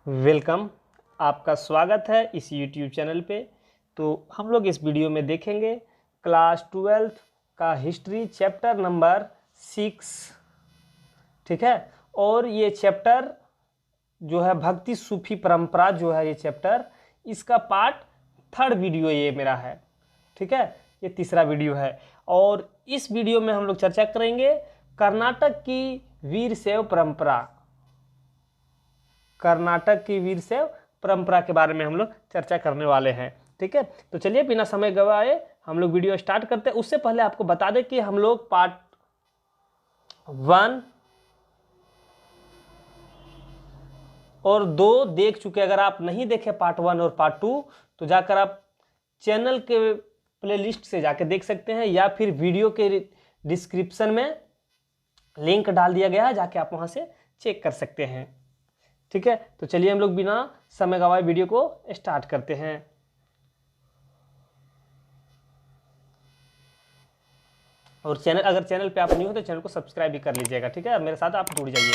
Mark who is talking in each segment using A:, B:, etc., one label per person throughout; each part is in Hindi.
A: वेलकम, आपका स्वागत है इस YouTube चैनल पे। तो हम लोग इस वीडियो में देखेंगे क्लास 12th का हिस्ट्री चैप्टर नंबर 6, ठीक है। और ये चैप्टर जो है भक्ति सूफी परंपरा जो है, ये चैप्टर इसका पार्ट 3rd वीडियो ये मेरा है, ठीक है। ये तीसरा वीडियो है और इस वीडियो में हम लोग चर्चा करेंगे कर्नाटक की वीरशैव परंपरा। कर्नाटक की वीरशैव परंपरा के बारे में हम लोग चर्चा करने वाले हैं, ठीक है। तो चलिए बिना समय गवाए हम लोग वीडियो स्टार्ट करते हैं। उससे पहले आपको बता दें कि हम लोग पार्ट 1 और 2 देख चुके। अगर आप नहीं देखे पार्ट 1 और पार्ट 2 तो जाकर आप चैनल के प्लेलिस्ट से जाकर देख सकते हैं, या फिर वीडियो के डिस्क्रिप्शन में लिंक डाल दिया गया है, जाके आप वहां से चेक कर सकते हैं, ठीक है। तो चलिए हम लोग बिना समय गवाए वीडियो को स्टार्ट करते हैं। और अगर चैनल पे आप न्यू हो तो चैनल को सब्सक्राइब भी कर लीजिएगा, ठीक है। मेरे साथ आप जुड़ जाइए।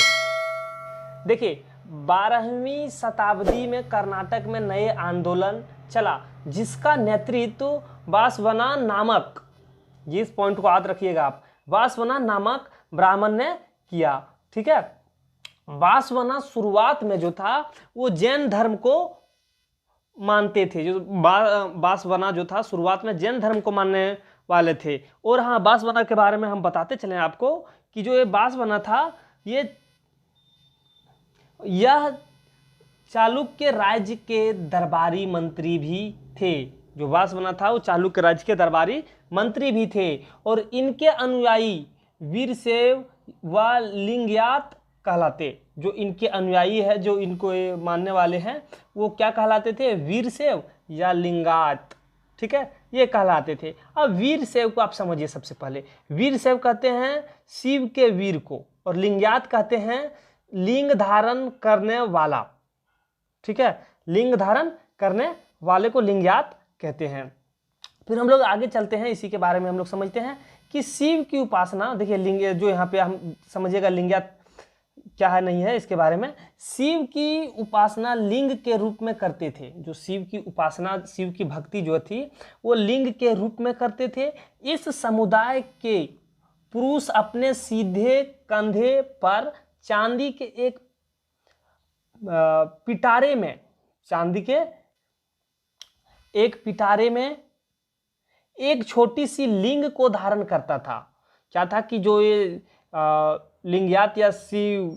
A: देखिए, 12वीं शताब्दी में कर्नाटक में नए आंदोलन चला जिसका नेतृत्व वासवना नामक, जिस पॉइंट को याद रखिएगा आप, वासवना नामक ब्राह्मण ने किया, ठीक है। वासवना शुरुआत में जो था वो जैन धर्म को मानते थे। जो वासवना जो था शुरुआत में जैन धर्म को मानने वाले थे। और हाँ, वासवना के बारे में हम बताते चलें आपको कि जो ये वासवना था यह चालुक्य राज्य के दरबारी मंत्री भी थे। जो वासवना था वो चालुक्य राज्य के दरबारी मंत्री भी थे। और इनके अनुयायी वीरशैव व लिंगायत कहलाते। जो इनके अनुयायी है, जो इनको मानने वाले हैं, वो क्या कहलाते थे? वीरशैव या लिंगायत, ठीक है, ये कहलाते थे। अब वीरशैव को आप समझिए। सबसे पहले वीरशैव कहते हैं शिव के वीर को, और लिंगायत कहते हैं लिंग धारण करने वाला, ठीक है। लिंग धारण करने वाले को लिंगायत कहते हैं। फिर हम लोग आगे चलते हैं, इसी के बारे में हम लोग समझते हैं कि शिव की उपासना। देखिए, लिंग जो यहाँ पे हम समझिएगा लिंगायत क्या है नहीं है इसके बारे में। शिव की उपासना लिंग के रूप में करते थे। जो शिव की उपासना, शिव की भक्ति जो थी वो लिंग के रूप में करते थे। इस समुदाय के पुरुष अपने सीधे कंधे पर चांदी के एक पिटारे में, चांदी के एक पिटारे में एक छोटी सी लिंग को धारण करता था। क्या था कि जो ये लिंगायत या शिव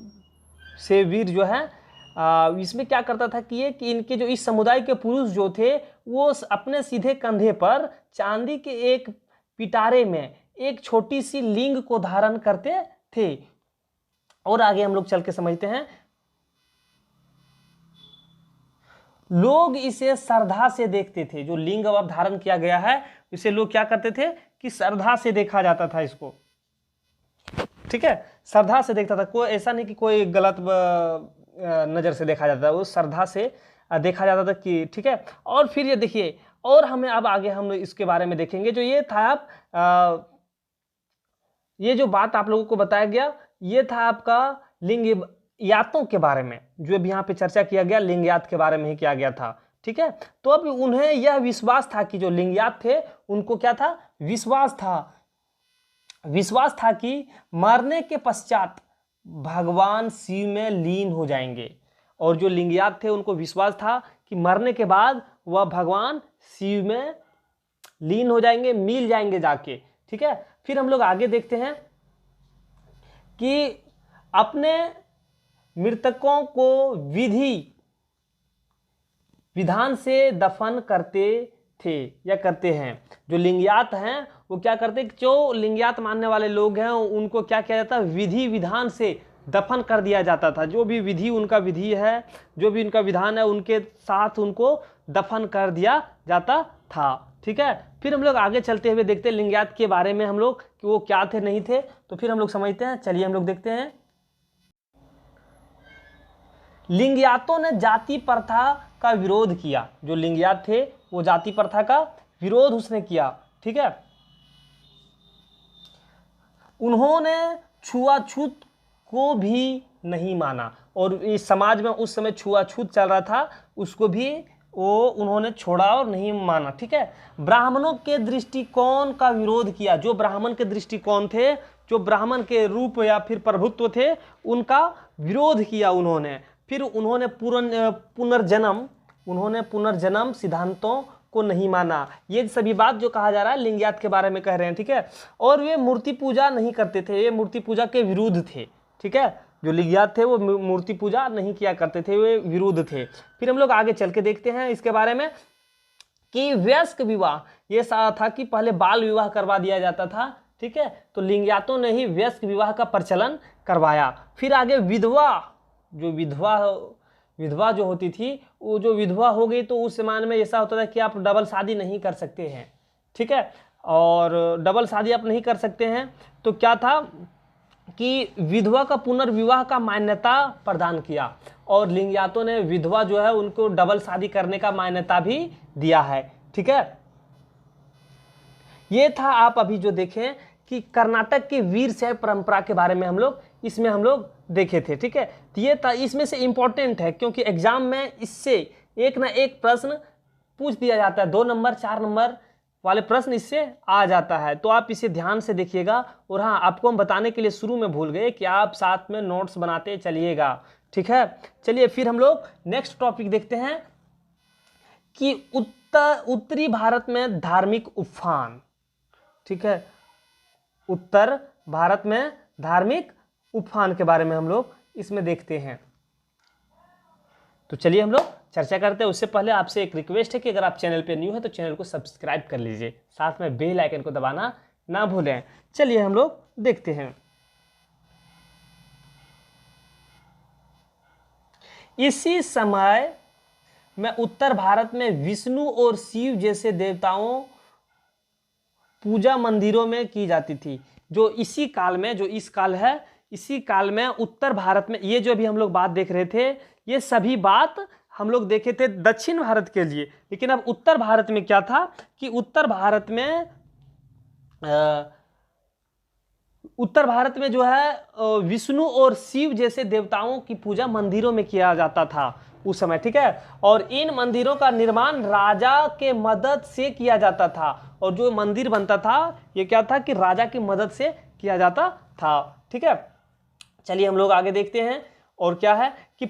A: से वीर जो है, इसमें क्या करता था कि इनके जो इस समुदाय के पुरुष जो थे वो अपने सीधे कंधे पर चांदी के एक पिटारे में एक छोटी सी लिंग को धारण करते थे। और आगे हम लोग चल के समझते हैं। लोग इसे श्रद्धा से देखते थे। जो लिंग अब धारण किया गया है इसे लोग क्या करते थे कि श्रद्धा से देखा जाता था इसको, ठीक है। श्रद्धा से देखता था। कोई ऐसा नहीं कि कोई गलत नज़र से देखा जाता था, वो श्रद्धा से देखा जाता था कि, ठीक है। और फिर ये देखिए, और हमें अब आगे हम इसके बारे में देखेंगे। जो ये था आप ये जो बात आप लोगों को बताया गया, ये था आपका लिंगायतों के बारे में। जो अब यहाँ पे चर्चा किया गया लिंगायत के बारे में ही किया गया था, ठीक है। तो अब उन्हें यह विश्वास था कि जो लिंगायत थे उनको क्या था? विश्वास था कि मरने के पश्चात भगवान शिव में लीन हो जाएंगे। और जो लिंगायत थे उनको विश्वास था कि मरने के बाद वह भगवान शिव में लीन हो जाएंगे, मिल जाएंगे जाके, ठीक है। फिर हम लोग आगे देखते हैं कि अपने मृतकों को विधान से दफन करते थे या करते हैं। जो लिंगायत हैं वो क्या करते, जो लिंगायत मानने वाले लोग हैं उनको क्या किया जाता? विधि विधान से दफन कर दिया जाता था। जो भी विधि उनका विधि है, जो भी उनका विधान है, उनके साथ उनको दफन कर दिया जाता था, ठीक है। फिर हम लोग आगे चलते हुए देखते हैं लिंगायत के बारे में हम लोग कि वो क्या थे नहीं थे। तो फिर हम लोग समझते हैं। चलिए हम लोग देखते हैं। लिंगायतों ने जाति प्रथा का विरोध किया। जो लिंगायत थे वो जाति प्रथा का विरोध उसने किया, ठीक है। उन्होंने छुआछूत को भी नहीं माना, और इस समाज में उस समय छुआछूत चल रहा था, उसको भी वो उन्होंने छोड़ा और नहीं माना। ठीक है, ब्राह्मणों के दृष्टिकोण का विरोध किया। जो ब्राह्मण के दृष्टिकोण थे, जो ब्राह्मण के रूप या फिर प्रभुत्व थे, उनका विरोध किया उन्होंने। फिर उन्होंने पुनर्जन्म सिद्धांतों को नहीं माना। ये सभी बात जो कहा जा रहा है लिंगायत के बारे में कह रहे हैं। ठीक है, और वे मूर्ति पूजा नहीं करते थे, ये मूर्ति पूजा के विरुद्ध थे। ठीक है, जो लिंगायत थे वो मूर्ति पूजा नहीं किया करते थे, वे विरुद्ध थे। फिर हम लोग आगे चल के देखते हैं इसके बारे में कि वयस्क विवाह, ये था कि पहले बाल विवाह करवा दिया जाता था। ठीक है, तो लिंगायतों ने ही वयस्क विवाह का प्रचलन करवाया। फिर आगे विधवा जो होती थी, वो जो विधवा हो गई तो उस जमाने में ऐसा होता था कि आप डबल शादी नहीं कर सकते हैं। ठीक है, और डबल शादी आप नहीं कर सकते हैं तो क्या था कि विधवा का पुनर्विवाह का मान्यता प्रदान किया, और लिंगायतों ने विधवा जो है उनको डबल शादी करने का मान्यता भी दिया है। ठीक है, ये था आप अभी जो देखें कि कर्नाटक की वीर शैव परंपरा के बारे में हम लोग देखे थे। ठीक है, तो ये था, इसमें से इंपॉर्टेंट है क्योंकि एग्जाम में इससे एक ना एक प्रश्न पूछ दिया जाता है। 2 नंबर 4 नंबर वाले प्रश्न इससे आ जाता है, तो आप इसे ध्यान से देखिएगा। और हाँ, आपको हम बताने के लिए शुरू में भूल गए कि आप साथ में नोट्स बनाते चलिएगा। ठीक है, चलिए फिर हम लोग नेक्स्ट टॉपिक देखते हैं कि उत्तरी भारत में धार्मिक उफान। ठीक है, उत्तर भारत में धार्मिक उफान के बारे में हम लोग इसमें देखते हैं। तो चलिए हम लोग चर्चा करते हैं। उससे पहले आपसे एक रिक्वेस्ट है कि अगर आप चैनल पे न्यू है तो चैनल को सब्सक्राइब कर लीजिए, साथ में बेल आइकन को दबाना ना भूलें। चलिए हम लोग देखते हैं। इसी समय में उत्तर भारत में विष्णु और शिव जैसे देवताओं पूजा मंदिरों में की जाती थी। जो इसी काल में, जो इस काल है, इसी काल में उत्तर भारत में, ये जो अभी हम लोग बात देख रहे थे, ये सभी बात हम लोग देखे थे दक्षिण भारत के लिए। लेकिन अब उत्तर भारत में क्या था कि उत्तर भारत में जो है विष्णु और शिव जैसे देवताओं की पूजा मंदिरों में किया जाता था उस समय। ठीक है, और इन मंदिरों का निर्माण राजा के मदद से किया जाता था, और जो मंदिर बनता था ये क्या था कि राजा की मदद से किया जाता था। ठीक है, चलिए हम लोग आगे देखते हैं। और क्या है कि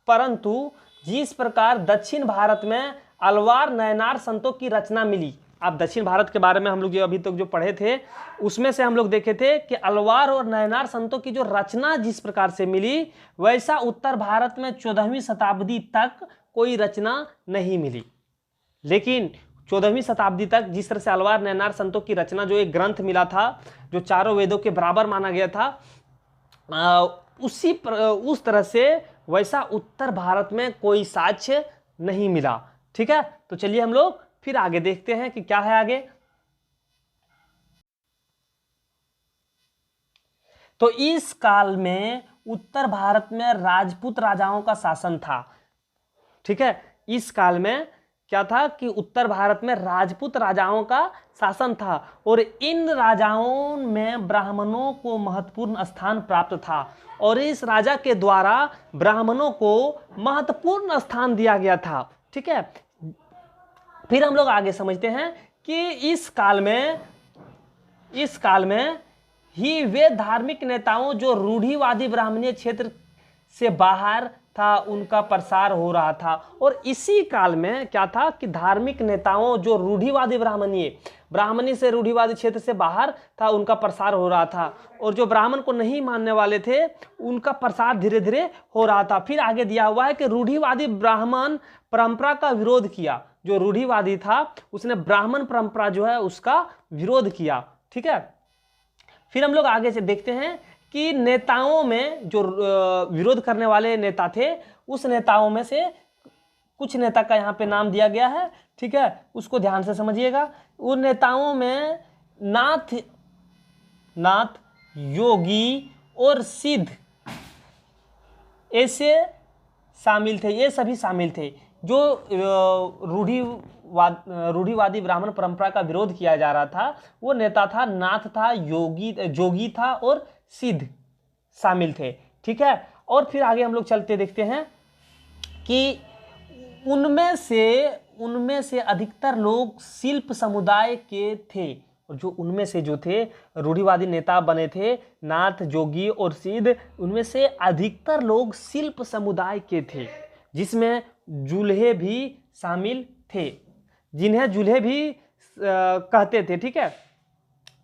A: परंतु जिस प्रकार दक्षिण भारत में अलवार नयनार संतों की रचना मिली, आप दक्षिण भारत के बारे में हम लोग जो अभी तक जो पढ़े थे उसमें से हम लोग देखे थे कि अलवार और नयनार संतों की जो रचना जिस प्रकार से मिली, वैसा उत्तर भारत में 14वीं शताब्दी तक कोई रचना नहीं मिली। लेकिन 14वीं शताब्दी तक जिस तरह से अलवार नयनार संतों की रचना, जो एक ग्रंथ मिला था जो चारों वेदों के बराबर माना गया था, उस तरह से वैसा उत्तर भारत में कोई साक्ष्य नहीं मिला। ठीक है, तो चलिए हम लोग फिर आगे देखते हैं कि क्या है आगे। तो इस काल में उत्तर भारत में राजपूत राजाओं का शासन था। ठीक है, इस काल में क्या था कि उत्तर भारत में राजपूत राजाओं का शासन था, और इन राजाओं में ब्राह्मणों को महत्वपूर्ण स्थान प्राप्त था, और इस राजा के द्वारा ब्राह्मणों को महत्वपूर्ण स्थान दिया गया था। ठीक है, फिर हम लोग आगे समझते हैं कि इस काल में ही वे धार्मिक नेताओं जो रूढ़िवादी ब्राह्मणीय क्षेत्र से बाहर था उनका प्रसार हो रहा था। और इसी काल में क्या था कि धार्मिक नेताओं जो रूढ़िवादी ब्राह्मणी से रूढ़िवादी क्षेत्र से बाहर था उनका प्रसार हो रहा था, और जो ब्राह्मण को नहीं मानने वाले थे उनका प्रसार धीरे धीरे हो रहा था। फिर आगे दिया हुआ है कि रूढ़िवादी ब्राह्मण परंपरा का विरोध किया। जो रूढ़िवादी था उसने ब्राह्मण परंपरा जो है उसका विरोध किया। ठीक है, फिर हम लोग आगे से देखते हैं कि नेताओं में जो विरोध करने वाले नेता थे, उस नेताओं में से कुछ नेता का यहाँ पे नाम दिया गया है। ठीक है, उसको ध्यान से समझिएगा। उन नेताओं में नाथ, योगी और सिद्ध ऐसे शामिल थे, ये सभी शामिल थे। जो रूढ़िवादी ब्राह्मण परंपरा का विरोध किया जा रहा था, वो नेता था नाथ था, जोगी था और सिद्ध। शामिल थे। ठीक है, और फिर आगे हम लोग चलते देखते हैं कि उनमें से अधिकतर लोग शिल्प समुदाय के थे, और जो उनमें से जो थे रूढ़िवादी नेता बने थे नाथ, जोगी और सिद्ध, उनमें से अधिकतर लोग शिल्प समुदाय के थे, जिसमें जुल्हे भी शामिल थे, जिन्हें जुल्हे भी कहते थे। ठीक है,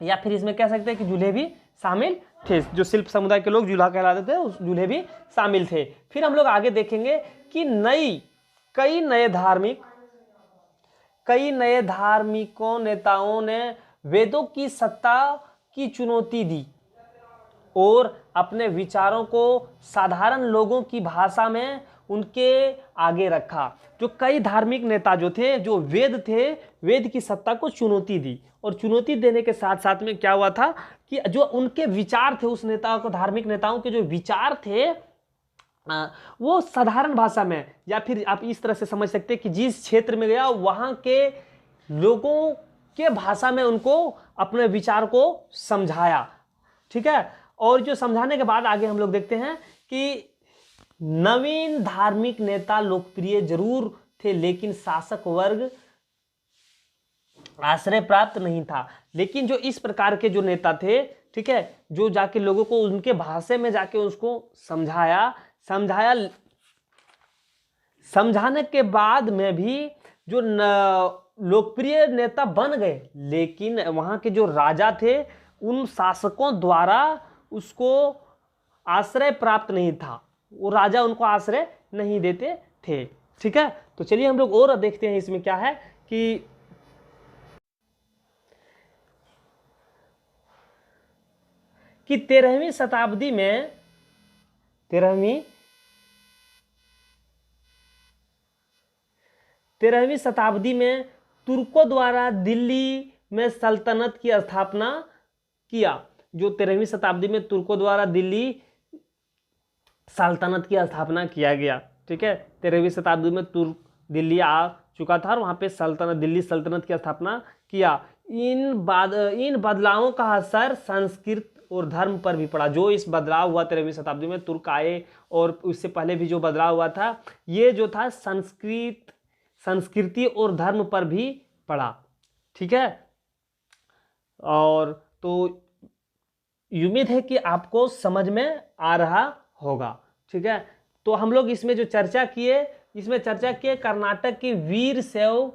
A: या फिर इसमें कह सकते हैं कि जुल्हे भी शामिल थे, जो शिल्प समुदाय के लोग जुल्हा कहलाते थे उस जुल्हे भी शामिल थे। फिर हम लोग आगे देखेंगे कि कई नए धार्मिकों नेताओं ने वेदों की सत्ता की चुनौती दी और अपने विचारों को साधारण लोगों की भाषा में उनके आगे रखा। जो कई धार्मिक नेता जो थे, जो वेद थे, वेद की सत्ता को चुनौती दी, और चुनौती देने के साथ साथ में क्या हुआ था कि जो उनके विचार थे, उस नेता को, धार्मिक नेताओं के जो विचार थे वो साधारण भाषा में, या फिर आप इस तरह से समझ सकते हैं कि जिस क्षेत्र में गया वहाँ के लोगों के भाषा में उनको अपने विचार को समझाया। ठीक है, और जो समझाने के बाद आगे हम लोग देखते हैं कि नवीन धार्मिक नेता लोकप्रिय जरूर थे, लेकिन शासक वर्ग आश्रय प्राप्त नहीं था। लेकिन जो इस प्रकार के जो नेता थे, ठीक है, जो जाके लोगों को उनके भाषा में जाके उसको समझाने के बाद में भी जो लोकप्रिय नेता बन गए, लेकिन वहाँ के जो राजा थे उन शासकों द्वारा उसको आश्रय प्राप्त नहीं था, वो राजा उनको आश्रय नहीं देते थे। ठीक है, तो चलिए हम लोग और देखते हैं इसमें क्या है कि 13वीं शताब्दी में 13वीं शताब्दी में तुर्कों द्वारा दिल्ली में सल्तनत की स्थापना किया। जो 13वीं शताब्दी में तुर्कों द्वारा दिल्ली सल्तनत की स्थापना किया गया। ठीक है, 13वीं शताब्दी में तुर्क दिल्ली आ चुका था और वहाँ पे दिल्ली सल्तनत की स्थापना किया। इन बदलावों का असर संस्कृत और धर्म पर भी पड़ा। जो इस बदलाव हुआ 13वीं शताब्दी में, तुर्क आए और उससे पहले भी जो बदलाव हुआ था, ये जो था संस्कृति और धर्म पर भी पड़ा। ठीक है, और तो उम्मीद है कि आपको समझ में आ रहा होगा। ठीक है, तो हम लोग इसमें जो चर्चा किए कर्नाटक की वीर शैव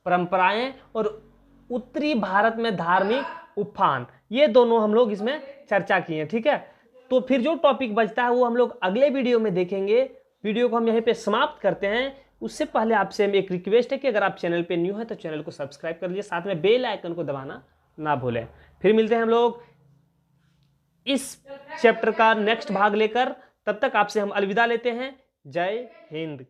A: परंपराएं और उत्तरी भारत में धार्मिक उफान, ये दोनों हम लोग इसमें चर्चा किए। ठीक है, तो फिर जो टॉपिक बचता है वो हम लोग अगले वीडियो में देखेंगे। वीडियो को हम यहीं पे समाप्त करते हैं। उससे पहले आपसे एक रिक्वेस्ट है कि अगर आप चैनल पे न्यू है तो चैनल को सब्सक्राइब कर लीजिए, साथ में बेल आइकन को दबाना ना भूलें। फिर मिलते हैं हम लोग इस चैप्टर का नेक्स्ट भाग लेकर। तब तक आपसे हम अलविदा लेते हैं। जय हिंद।